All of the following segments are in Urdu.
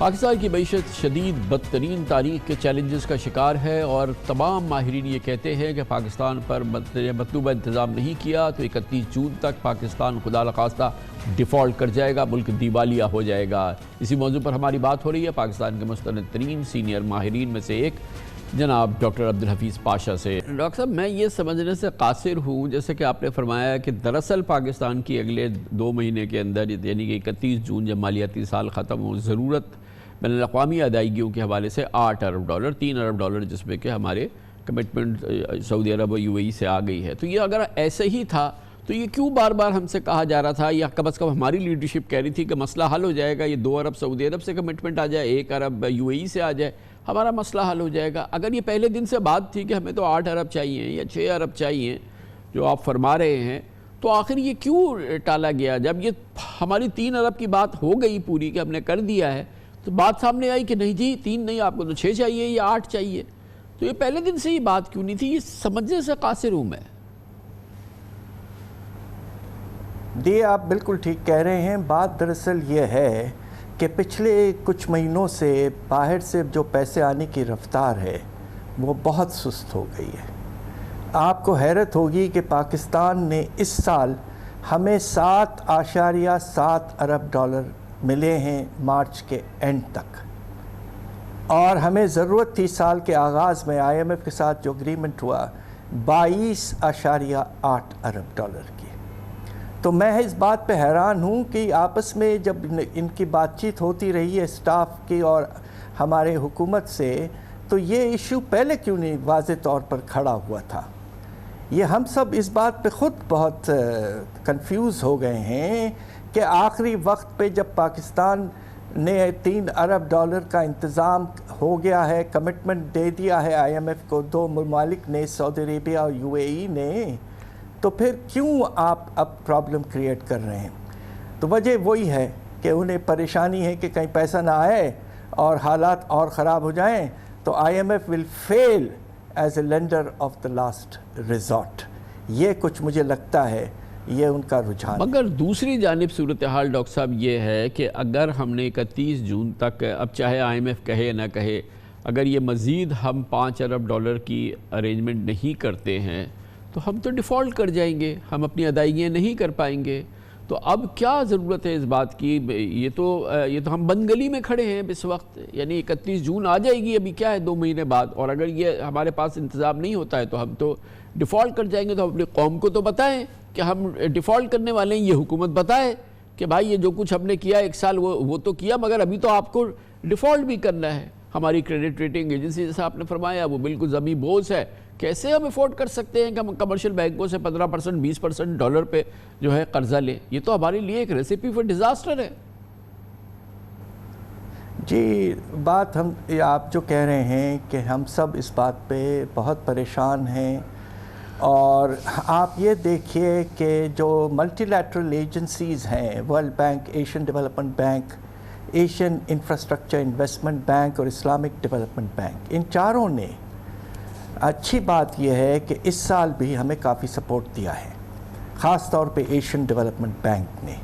پاکستان کی معیشت شدید بدترین تاریخ کے چیلنجز کا شکار ہے اور تمام ماہرین یہ کہتے ہیں کہ پاکستان پر مطلوبہ انتظام نہیں کیا تو 31 جون تک پاکستان خدا نخواستہ ڈیفالٹ کر جائے گا، ملک دیوالیہ ہو جائے گا۔ اسی موضوع پر ہماری بات ہو رہی ہے پاکستان کے مستند ترین سینئر ماہرین میں سے ایک جناب ڈاکٹر عبدالحفیظ پاشا سے۔ ڈاکٹر صاحب، میں یہ سمجھنے سے قاصر ہوں جیسے کہ آپ نے فرمایا کہ دراصل پاکستان کی اگلے 2 مہینے کے اندر یعنی کہ 31 جون جب مالیاتی سال ختم ہو، ضرورت بین الاقوامی ادائیگیوں کے حوالے سے $8 ارب، $3 ارب جس میں کہ ہمارے کمٹمنٹ سعودی عرب و UAE سے آ گئی ہے۔ تو یہ اگر ایسے ہی تھا تو یہ کیوں بار بار ہم سے کہا جا رہا تھا یا کم از کم ہماری لیڈرشپ کہہ رہی تھی کہ مسئلہ حل ہو جائے گا، یہ 2 ارب سعودی عرب سے کمٹمنٹ آ جائے، 1 ارب UAE سے آ جائے، ہمارا مسئلہ حل ہو جائے گا۔ اگر یہ پہلے دن سے بات تھی کہ ہمیں تو 8 ارب چاہیے یا 6 ارب چاہیے جو آپ فرما رہے ہیں، تو آخر یہ کیوں ٹالا گیا؟ جب یہ ہماری 3 ارب کی بات ہو گئی پوری کہ ہم نے کر دیا ہے تو بات سامنے آئی کہ نہیں جی 3 نہیں، آپ کو تو 6 چاہیے یا 8 چاہیے۔ تو یہ پہلے دن سے یہ بات کیوں نہیں تھی؟ یہ سمجھنے سے قاصر ہوں میں۔ جی آپ بالکل ٹھیک کہہ رہے ہیں۔ بات دراصل یہ ہے کہ پچھلے کچھ مہینوں سے باہر سے جو پیسے آنے کی رفتار ہے وہ بہت سست ہو گئی ہے۔ آپ کو حیرت ہوگی کہ پاکستان نے اس سال ہمیں $7.7 ارب ملے ہیں مارچ کے اینڈ تک، اور ہمیں ضرورت تھی سال کے آغاز میں IMF کے ساتھ جو اگریمنٹ ہوا $22.8 ارب کی۔ تو میں اس بات پہ حیران ہوں کہ آپس میں جب ان کی بات چیت ہوتی رہی ہے اسٹاف کی اور ہمارے حکومت سے، تو یہ ایشو پہلے کیوں نہیں واضح طور پر کھڑا ہوا تھا؟ یہ ہم سب اس بات پہ خود بہت کنفیوز ہو گئے ہیں کہ آخری وقت پہ جب پاکستان نے $3 ارب کا انتظام ہو گیا ہے، کمٹمنٹ دے دیا ہے IMF کو 2 ممالک نے، سعودی عربیہ اور UAE نے، تو پھر کیوں آپ اب پرابلم کریٹ کر رہے ہیں؟ تو وجہ وہی ہے کہ انہیں پریشانی ہے کہ کہیں پیسہ نہ آئے اور حالات اور خراب ہو جائیں تو IMF will fail as a lender of the last resort۔ یہ کچھ مجھے لگتا ہے یہ ان کا رجحان۔ مگر دوسری جانب صورتحال ڈاکٹر صاحب یہ ہے کہ اگر ہم نے 31 جون تک، اب چاہے IMF کہے نہ کہے، اگر یہ مزید ہم $5 ارب کی ارینجمنٹ نہیں کرتے ہیں تو ہم تو ڈیفالٹ کر جائیں گے، ہم اپنی ادائیگیاں نہیں کر پائیں گے۔ تو اب کیا ضرورت ہے اس بات کی؟ یہ تو ہم بند گلی میں کھڑے ہیں اس وقت، یعنی 31 جون آ جائے گی، ابھی کیا ہے 2 مہینے بعد، اور اگر یہ ہمارے پاس انتظام نہیں ہوتا ہے تو ہم تو ڈیفالٹ کر جائیں گے۔ تو ہم اپنی قوم کو تو بتائیں کہ ہم ڈیفالٹ کرنے والے ہیں، یہ حکومت بتائے کہ بھائی یہ جو کچھ ہم نے کیا 1 سال وہ تو کیا، مگر ابھی تو آپ کو ڈیفالٹ بھی کرنا ہے۔ ہماری کریڈٹ ریٹنگ ایجنسی جیسا آپ نے فرمایا وہ بالکل زمیں بوجھ ہے، کیسے ہم افورڈ کر سکتے ہیں کہ ہم کمرشل بینکوں سے 15% 20% ڈالر پہ جو ہے قرضہ لیں؟ یہ تو ہمارے لیے ایک ریسیپی فار ڈیزاسٹر ہے۔ جی بات آپ جو کہہ رہے ہیں کہ ہم سب اس بات پہ بہت پریشان ہیں، اور آپ یہ دیکھیے کہ جو ملٹی لیٹرل ایجنسیز ہیں، world bank, Asian development bank, Asian infrastructure investment bank اور اسلامک ڈیولپمنٹ بینک، ان چاروں نے، اچھی بات یہ ہے کہ اس سال بھی ہمیں کافی سپورٹ دیا ہے، خاص طور پہ ایشین ڈیولپمنٹ بینک نے۔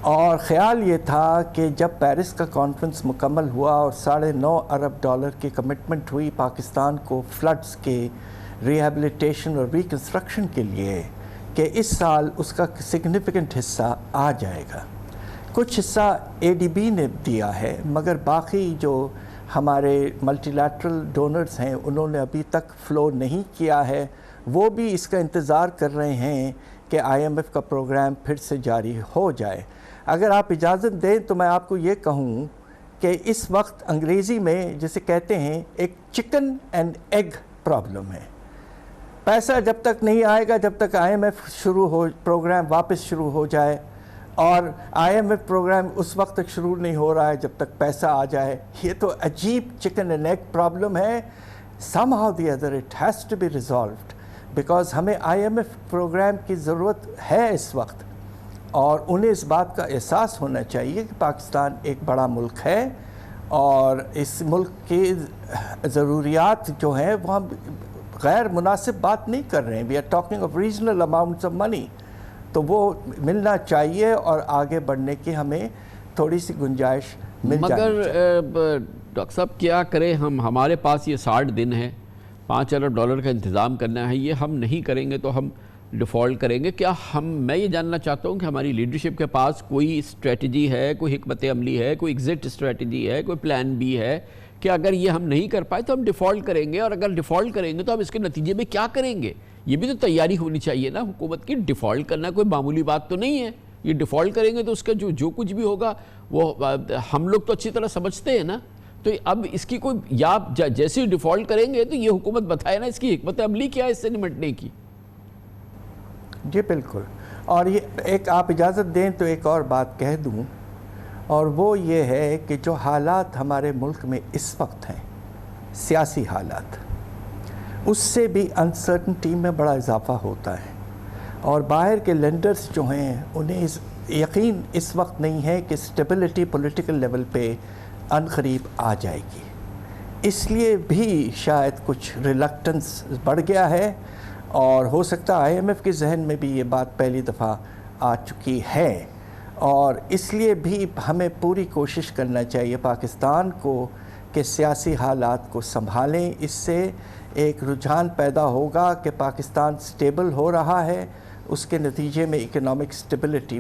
اور خیال یہ تھا کہ جب پیرس کا کانفرنس مکمل ہوا اور $9.5 ارب کی کمٹمنٹ ہوئی پاکستان کو فلڈز کے ریہیبلیٹیشن اور ریکنسٹرکشن کے لیے، کہ اس سال اس کا سگنیفیکنٹ حصہ آ جائے گا۔ کچھ حصہ ADB نے دیا ہے، مگر باقی جو ہمارے ملٹی لیٹرل ڈونرز ہیں انہوں نے ابھی تک فلو نہیں کیا ہے، وہ بھی اس کا انتظار کر رہے ہیں کہ IMF کا پروگرام پھر سے جاری ہو جائے۔ اگر آپ اجازت دیں تو میں آپ کو یہ کہوں کہ اس وقت انگریزی میں جسے کہتے ہیں ایک چکن اینڈ ایگ پرابلم ہے۔ پیسہ جب تک نہیں آئے گا، جب تک IMF پروگرام واپس شروع ہو جائے، اور IMF پروگرام اس وقت تک شروع نہیں ہو رہا ہے جب تک پیسہ آ جائے۔ یہ تو عجیب چکن اینڈ ایگ پرابلم ہے۔ somehow the other it has to be resolved because ہمیں IMF پروگرام کی ضرورت ہے اس وقت، اور انہیں اس بات کا احساس ہونا چاہیے کہ پاکستان ایک بڑا ملک ہے، اور اس ملک کی ضروریات جو ہیں وہ ہم غیر مناسب بات نہیں کر رہے ہیں۔ we are talking of reasonable amounts of money، تو وہ ملنا چاہیے، اور آگے بڑھنے کی ہمیں تھوڑی سی گنجائش مل مگر جانی چاہیے۔ ڈاکٹر صاحب کیا کریں ہمارے پاس یہ 60 دن ہے، $5 ارب کا انتظام کرنا ہے، یہ ہم نہیں کریں گے تو ہم ڈیفالٹ کریں گے۔ کیا میں یہ جاننا چاہتا ہوں کہ ہماری لیڈرشپ کے پاس کوئی اسٹریٹجی ہے، کوئی حکمت عملی ہے، کوئی ایگزٹ اسٹریٹجی ہے، کوئی پلان بی ہے کہ اگر یہ ہم نہیں کر پائے تو ہم ڈیفالٹ کریں گے، اور اگر ڈیفالٹ کریں گے تو ہم اس کے نتیجے میں کیا کریں گے؟ یہ بھی تو تیاری ہونی چاہیے نا حکومت کی۔ ڈیفالٹ کرنا کوئی معمولی بات تو نہیں ہے، یہ ڈیفالٹ کریں گے تو اس کا جو کچھ بھی ہوگا وہ ہم لوگ تو اچھی طرح سمجھتے ہیں نا۔ تو اب اس کی کوئی یا جیسے ڈیفالٹ کریں گے تو یہ حکومت بتائے نا اس کی حکمت عملی کیا ہے اس سے نمٹنے کی۔ جی بالکل، اور یہ ایک آپ اجازت دیں تو ایک اور بات کہہ دوں، اور وہ یہ ہے کہ جو حالات ہمارے ملک میں اس وقت ہیں، سیاسی حالات، اس سے بھی انسرٹنٹی میں بڑا اضافہ ہوتا ہے، اور باہر کے لینڈرز جو ہیں انہیں یقین اس وقت نہیں ہے کہ اسٹیبلٹی پولیٹیکل لیول پہ عنقریب آ جائے گی، اس لیے بھی شاید کچھ ریلکٹنس بڑھ گیا ہے، اور ہو سکتا ہے IMF کے ذہن میں بھی یہ بات پہلی دفعہ آ چکی ہے، اور اس لیے بھی ہمیں پوری کوشش کرنا چاہیے پاکستان کو کہ سیاسی حالات کو سنبھالیں۔ اس سے ایک رجحان پیدا ہوگا کہ پاکستان سٹیبل ہو رہا ہے، اس کے نتیجے میں اکنامک سٹیبلٹی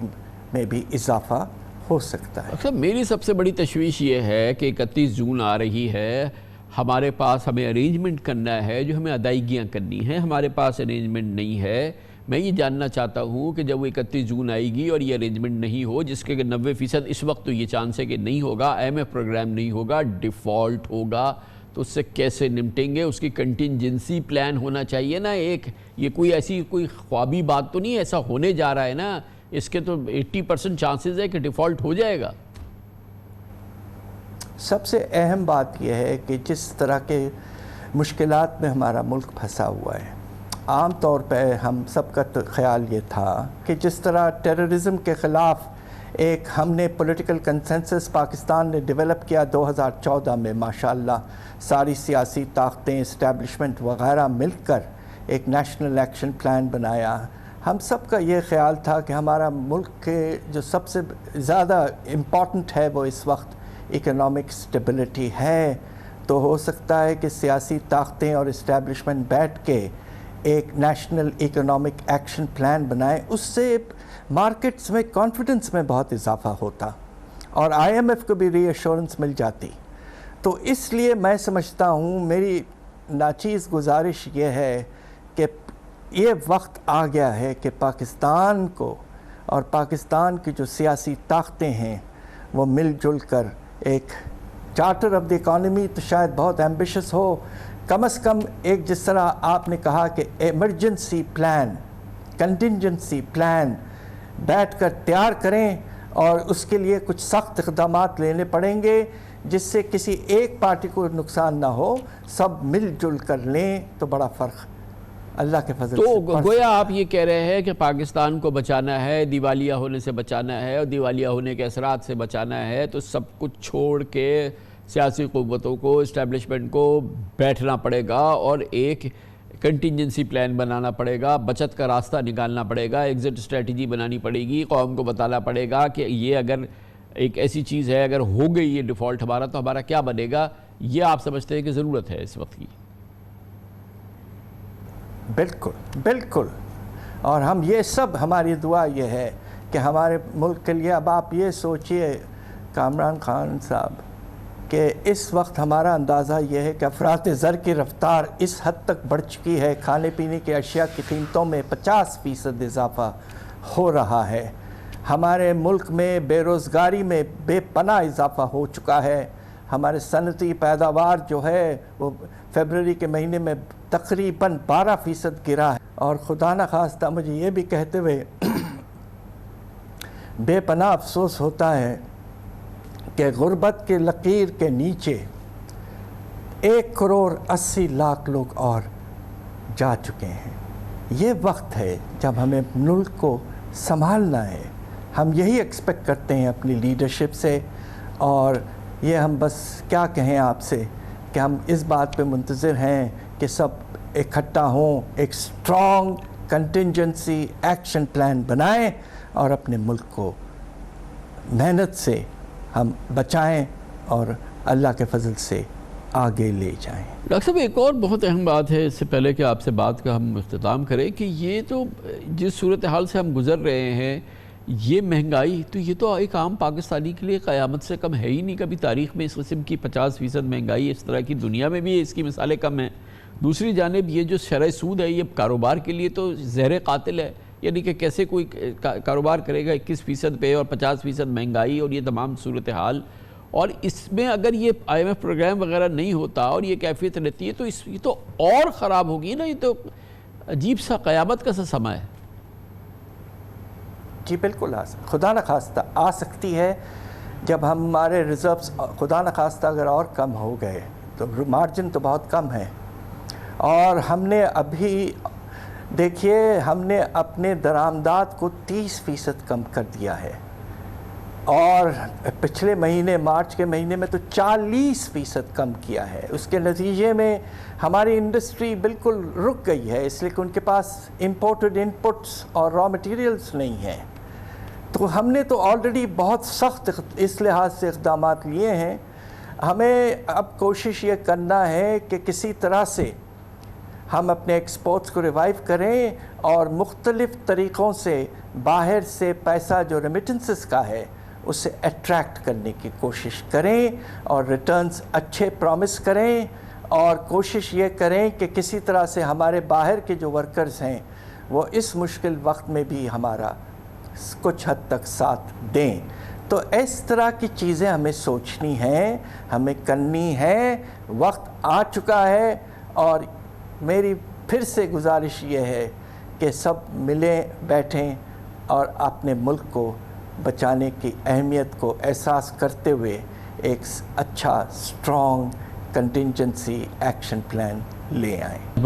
میں بھی اضافہ ہو سکتا ہے۔ اچھا، میری سب سے بڑی تشویش یہ ہے کہ 31 جون آ رہی ہے، ہمارے پاس ہمیں ارینجمنٹ کرنا ہے، جو ہمیں ادائیگیاں کرنی ہیں، ہمارے پاس ارینجمنٹ نہیں ہے۔ میں یہ جاننا چاہتا ہوں کہ جب وہ 31 جون آئے گی اور یہ ارینجمنٹ نہیں ہو، جس کے 90% اس وقت تو یہ چانس ہے کہ نہیں ہوگا، IMF پروگرام نہیں ہوگا، ڈیفالٹ ہوگا، تو اس سے کیسے نمٹیں گے؟ اس کی کنٹینجنسی پلان ہونا چاہیے نا ایک۔ یہ کوئی ایسی کوئی خوابی بات تو نہیں ہے، ایسا ہونے جا رہا ہے نا، اس کے تو 80% چانسز ہے کہ ڈیفالٹ ہو جائے گا۔ سب سے اہم بات یہ ہے کہ جس طرح کے مشکلات میں ہمارا ملک پھنسا ہوا ہے، عام طور پہ ہم سب کا خیال یہ تھا کہ جس طرح ٹیررزم کے خلاف ایک ہم نے پولیٹیکل کنسنسس پاکستان نے ڈیولپ کیا 2014 میں، ماشاءاللہ ساری سیاسی طاقتیں، اسٹیبلشمنٹ وغیرہ مل کر ایک نیشنل ایکشن پلان بنایا۔ ہم سب کا یہ خیال تھا کہ ہمارا ملک کے جو سب سے زیادہ امپورٹنٹ ہے وہ اس وقت اکنامک سٹیبلٹی ہے، تو ہو سکتا ہے کہ سیاسی طاقتیں اور اسٹیبلشمنٹ بیٹھ کے ایک نیشنل اکنامک ایکشن پلان بنائیں، اس سے مارکیٹس میں کانفیڈنس میں بہت اضافہ ہوتا اور IMF کو بھی ری ایشورنس مل جاتی۔ تو اس لیے میں سمجھتا ہوں، میری ناچیز گزارش یہ ہے کہ یہ وقت آ گیا ہے کہ پاکستان کو اور پاکستان کی جو سیاسی طاقتیں ہیں وہ مل جل کر ایک چارٹر آف دی اکانومی تو شاید بہت ایمبیشس ہو، کم از کم ایک جس طرح آپ نے کہا کہ ایمرجنسی پلان، کنٹینجنسی پلان بیٹھ کر تیار کریں، اور اس کے لیے کچھ سخت اقدامات لینے پڑیں گے جس سے کسی ایک پارٹی کو نقصان نہ ہو، سب مل جل کر لیں تو بڑا فرق اللہ کے فضل سے تو گویا آپ یہ کہہ رہے ہیں کہ پاکستان کو بچانا ہے، دیوالیہ ہونے سے بچانا ہے، اور دیوالیہ ہونے کے اثرات سے بچانا ہے، تو سب کچھ چھوڑ کے سیاسی قوتوں کو، اسٹیبلشمنٹ کو بیٹھنا پڑے گا اور ایک کنٹینجنسی پلان بنانا پڑے گا، بچت کا راستہ نکالنا پڑے گا، ایگزٹ اسٹریٹجی بنانی پڑے گی، قوم کو بتانا پڑے گا کہ یہ اگر ایک ایسی چیز ہے، اگر ہو گئی یہ ڈیفالٹ ہمارا تو ہمارا کیا بنے گا؟ یہ آپ سمجھتے ہیں کہ ضرورت ہے اس وقت کی؟ بالکل بالکل، اور ہم یہ سب، ہماری دعا یہ ہے کہ ہمارے ملک کے لیے، اب آپ یہ سوچئے کامران خان صاحب کہ اس وقت ہمارا اندازہ یہ ہے کہ افراط زر کی رفتار اس حد تک بڑھ چکی ہے، کھانے پینے کی اشیاء کی قیمتوں میں 50% اضافہ ہو رہا ہے، ہمارے ملک میں بے روزگاری میں بے پناہ اضافہ ہو چکا ہے، ہمارے صنعتی پیداوار جو ہے وہ فیبرری کے مہینے میں تقریباً 12% گرا ہے، اور خدا نخواستہ مجھے یہ بھی کہتے ہوئے بے پناہ افسوس ہوتا ہے کہ غربت کے لکیر کے نیچے 1,80,00,000 لوگ اور جا چکے ہیں۔ یہ وقت ہے جب ہمیں ملک کو سنبھالنا ہے، ہم یہی ایکسپیکٹ کرتے ہیں اپنی لیڈرشپ سے، اور یہ ہم بس کیا کہیں آپ سے کہ ہم اس بات پہ منتظر ہیں کہ سب اکٹھا ہوں، ایک اسٹرانگ کنٹینجنسی ایکشن پلان بنائیں اور اپنے ملک کو محنت سے ہم بچائیں اور اللہ کے فضل سے آگے لے جائیں۔ ڈاکٹر صاحب ایک اور بہت اہم بات ہے، اس سے پہلے کہ آپ سے بات کا ہم اختتام کریں، کہ یہ تو جس صورتحال سے ہم گزر رہے ہیں، یہ مہنگائی تو یہ تو ایک عام پاکستانی کے لیے قیامت سے کم ہے ہی نہیں۔ کبھی تاریخ میں اس قسم کی 50% مہنگائی اس طرح کی دنیا میں بھی اس کی مثالیں کم ہیں۔ دوسری جانب یہ جو شرح سود ہے، یہ کاروبار کے لیے تو زہر قاتل ہے، یعنی کہ کیسے کوئی کاروبار کرے گا 21% پہ اور 50% مہنگائی اور یہ تمام صورتحال، اور اس میں اگر یہ IMF پروگرام وغیرہ نہیں ہوتا اور یہ کیفیت رہتی ہے تو یہ تو اور خراب ہوگی نا۔ یہ تو عجیب سا قیامت کا سا سما ہے۔ جی بالکل خدا نخواستہ آ سکتی ہے، جب ہمارے ریزروز خدا نخواستہ اگر اور کم ہو گئے تو مارجن تو بہت کم ہے، اور ہم نے ابھی دیکھیے ہم نے اپنے درآمدات کو 30% کم کر دیا ہے، اور پچھلے مہینے مارچ کے مہینے میں تو 40% کم کیا ہے۔ اس کے نتیجے میں ہماری انڈسٹری بالکل رک گئی ہے، اس لیے کہ ان کے پاس امپورٹڈ انپٹس اور را مٹیریلز نہیں ہیں۔ تو ہم نے تو آلریڈی بہت سخت اس لحاظ سے اقدامات لیے ہیں۔ ہمیں اب کوشش یہ کرنا ہے کہ کسی طرح سے ہم اپنے ایکسپورٹس کو ریوائیو کریں اور مختلف طریقوں سے باہر سے پیسہ جو ریمیٹنسز کا ہے اسے اٹریکٹ کرنے کی کوشش کریں، اور ریٹرنز اچھے پرومس کریں، اور کوشش یہ کریں کہ کسی طرح سے ہمارے باہر کے جو ورکرز ہیں وہ اس مشکل وقت میں بھی ہمارا کچھ حد تک ساتھ دیں۔ تو اس طرح کی چیزیں ہمیں سوچنی ہیں، ہمیں کرنی ہے، وقت آ چکا ہے، اور میری پھر سے گزارش یہ ہے کہ سب ملیں بیٹھیں اور اپنے ملک کو بچانے کی اہمیت کو احساس کرتے ہوئے ایک اچھا اسٹرانگ کنٹینجنسی ایکشن پلان لے آئیں۔